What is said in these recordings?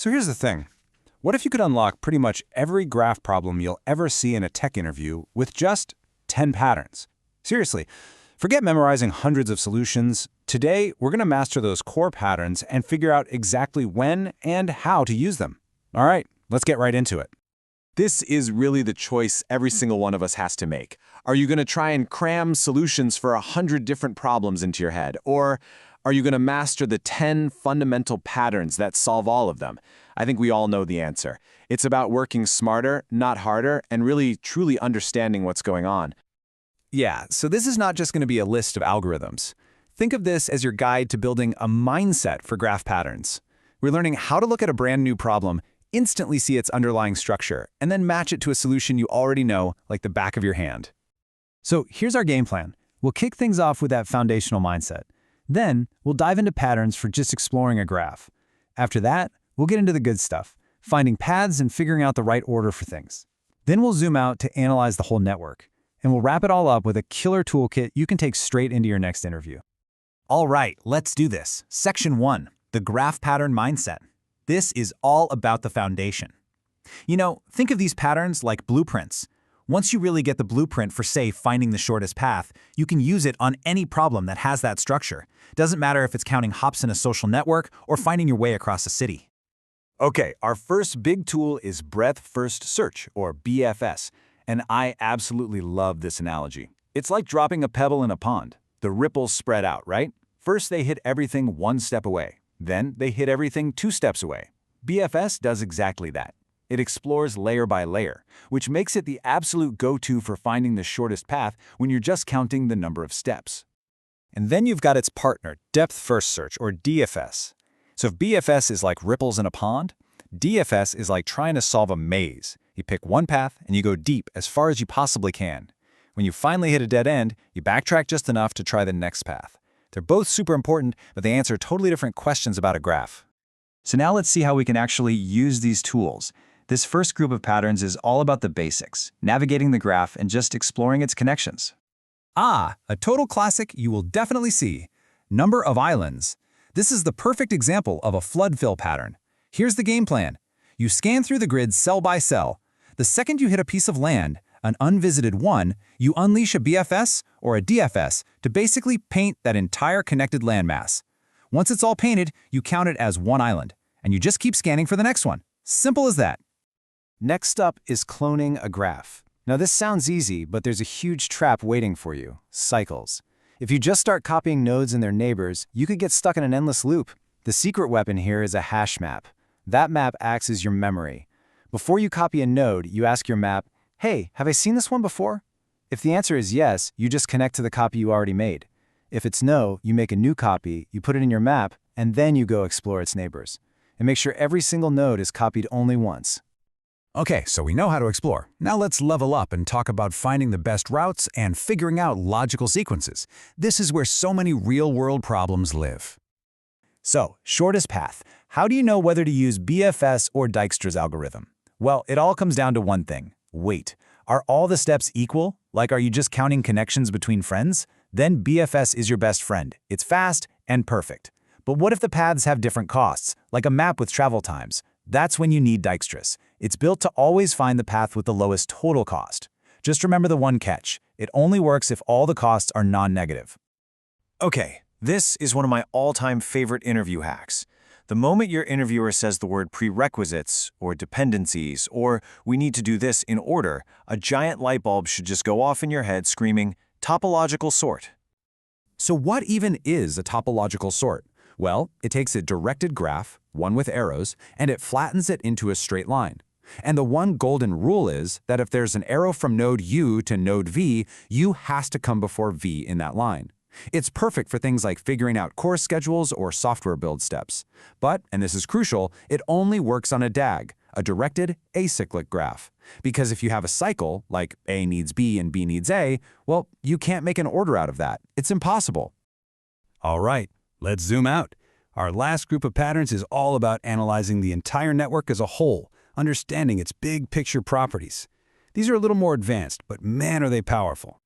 So here's the thing. What if you could unlock pretty much every graph problem you'll ever see in a tech interview with just 10 patterns? Seriously, forget memorizing hundreds of solutions. Today, we're going to master those core patterns and figure out exactly when and how to use them. All right, let's get right into it. This is really the choice every single one of us has to make. Are you going to try and cram solutions for 100 different problems into your head? Or are you going to master the 10 fundamental patterns that solve all of them? I think we all know the answer. It's about working smarter, not harder, and really truly understanding what's going on. Yeah, so this is not just going to be a list of algorithms. Think of this as your guide to building a mindset for graph patterns. We're learning how to look at a brand new problem, instantly see its underlying structure, and then match it to a solution you already know, like the back of your hand. So here's our game plan. We'll kick things off with that foundational mindset. Then, we'll dive into patterns for just exploring a graph. After that, we'll get into the good stuff, finding paths and figuring out the right order for things. Then we'll zoom out to analyze the whole network, and we'll wrap it all up with a killer toolkit you can take straight into your next interview. All right, let's do this. Section 1, the graph pattern mindset. This is all about the foundation. You know, think of these patterns like blueprints. Once you really get the blueprint for, say, finding the shortest path, you can use it on any problem that has that structure. Doesn't matter if it's counting hops in a social network or finding your way across a city. Okay, our first big tool is Breadth First Search, or BFS, and I absolutely love this analogy. It's like dropping a pebble in a pond. The ripples spread out, right? First they hit everything one step away. Then they hit everything 2 steps away. BFS does exactly that. It explores layer by layer, which makes it the absolute go-to for finding the shortest path when you're just counting the number of steps. And then you've got its partner, Depth First Search, or DFS. So if BFS is like ripples in a pond, DFS is like trying to solve a maze. You pick one path and you go deep as far as you possibly can. When you finally hit a dead end, you backtrack just enough to try the next path. They're both super important, but they answer totally different questions about a graph. So now let's see how we can actually use these tools. This first group of patterns is all about the basics, navigating the graph and just exploring its connections. Ah, a total classic you will definitely see. Number of islands. This is the perfect example of a flood fill pattern. Here's the game plan. You scan through the grid cell by cell. The second you hit a piece of land, an unvisited one, you unleash a BFS or a DFS to basically paint that entire connected landmass. Once it's all painted, you count it as one island, and you just keep scanning for the next one. Simple as that. Next up is cloning a graph. Now this sounds easy, but there's a huge trap waiting for you: cycles. If you just start copying nodes and their neighbors, you could get stuck in an endless loop. The secret weapon here is a hash map. That map acts as your memory. Before you copy a node, you ask your map, "Hey, have I seen this one before?" If the answer is yes, you just connect to the copy you already made. If it's no, you make a new copy, you put it in your map, and then you go explore its neighbors. And make sure every single node is copied only once. Okay, so we know how to explore. Now let's level up and talk about finding the best routes and figuring out logical sequences. This is where so many real-world problems live. So, shortest path. How do you know whether to use BFS or Dijkstra's algorithm? Well, it all comes down to one thing: weight. Are all the steps equal? Like, are you just counting connections between friends? Then BFS is your best friend. It's fast and perfect. But what if the paths have different costs, like a map with travel times? That's when you need Dijkstra's. It's built to always find the path with the lowest total cost. Just remember the one catch: it only works if all the costs are non-negative. Okay, this is one of my all-time favorite interview hacks. The moment your interviewer says the word prerequisites, or dependencies, or we need to do this in order, a giant light bulb should just go off in your head screaming, topological sort. So what even is a topological sort? Well, it takes a directed graph, one with arrows, and it flattens it into a straight line. And the one golden rule is that if there's an arrow from node U to node V, U has to come before V in that line. It's perfect for things like figuring out course schedules or software build steps. But, and this is crucial, it only works on a DAG, a directed acyclic graph. Because if you have a cycle, like A needs B and B needs A, well, you can't make an order out of that. It's impossible. All right, let's zoom out. Our last group of patterns is all about analyzing the entire network as a whole, understanding its big picture properties. These are a little more advanced, but man, are they powerful.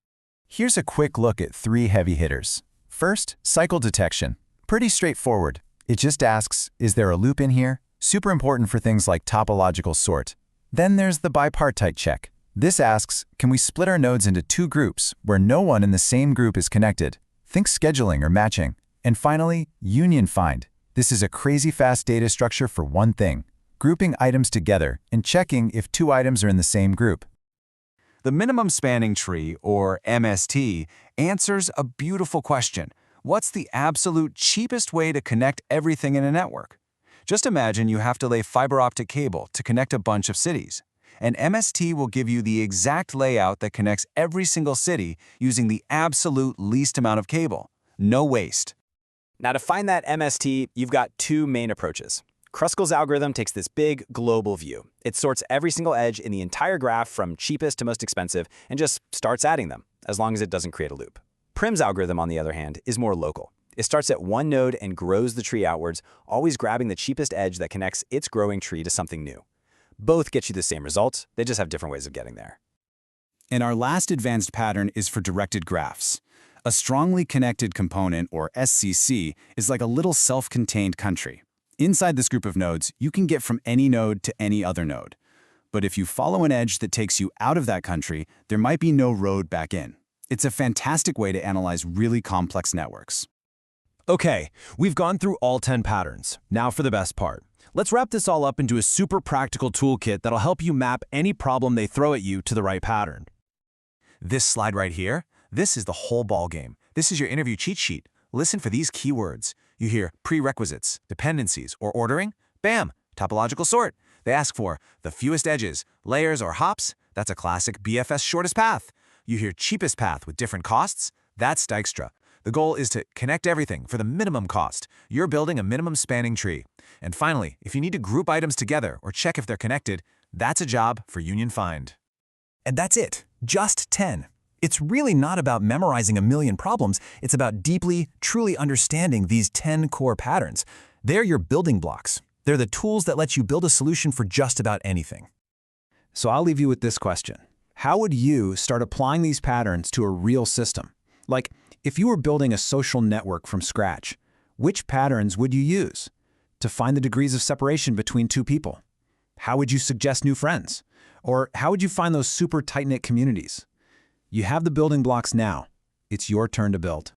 Here's a quick look at 3 heavy hitters. First, cycle detection. Pretty straightforward. It just asks, is there a loop in here? super important for things like topological sort. Then there's the bipartite check. This asks, can we split our nodes into two groups where no one in the same group is connected? Think scheduling or matching. And finally, union find. This is a crazy fast data structure for one thing, grouping items together and checking if two items are in the same group. The minimum spanning tree, or MST, answers a beautiful question. What's the absolute cheapest way to connect everything in a network? Just imagine you have to lay fiber optic cable to connect a bunch of cities. And MST will give you the exact layout that connects every single city using the absolute least amount of cable. No waste. Now, to find that MST, you've got two main approaches. Kruskal's algorithm takes this big, global view. It sorts every single edge in the entire graph from cheapest to most expensive and just starts adding them, as long as it doesn't create a loop. Prim's algorithm, on the other hand, is more local. It starts at one node and grows the tree outwards, always grabbing the cheapest edge that connects its growing tree to something new. Both get you the same results, they just have different ways of getting there. And our last advanced pattern is for directed graphs. A strongly connected component, or SCC, is like a little self-contained country. Inside this group of nodes, you can get from any node to any other node. But if you follow an edge that takes you out of that country, there might be no road back in. It's a fantastic way to analyze really complex networks. Okay, we've gone through all 10 patterns. Now for the best part. Let's wrap this all up into a super practical toolkit that'll help you map any problem they throw at you to the right pattern. This slide right here, this is the whole ballgame. This is your interview cheat sheet. Listen for these keywords. You hear prerequisites, dependencies, or ordering. Bam! Topological sort. They ask for the fewest edges, layers, or hops. That's a classic BFS shortest path. You hear cheapest path with different costs. That's Dijkstra. The goal is to connect everything for the minimum cost. You're building a minimum spanning tree. And finally, if you need to group items together or check if they're connected, that's a job for Union Find. And that's it. Just 10. It's really not about memorizing a million problems. It's about deeply, truly understanding these 10 core patterns. They're your building blocks. They're the tools that let you build a solution for just about anything. So I'll leave you with this question. How would you start applying these patterns to a real system? Like, if you were building a social network from scratch, which patterns would you use to find the degrees of separation between two people? How would you suggest new friends? Or how would you find those super tight-knit communities? You have the building blocks now. It's your turn to build.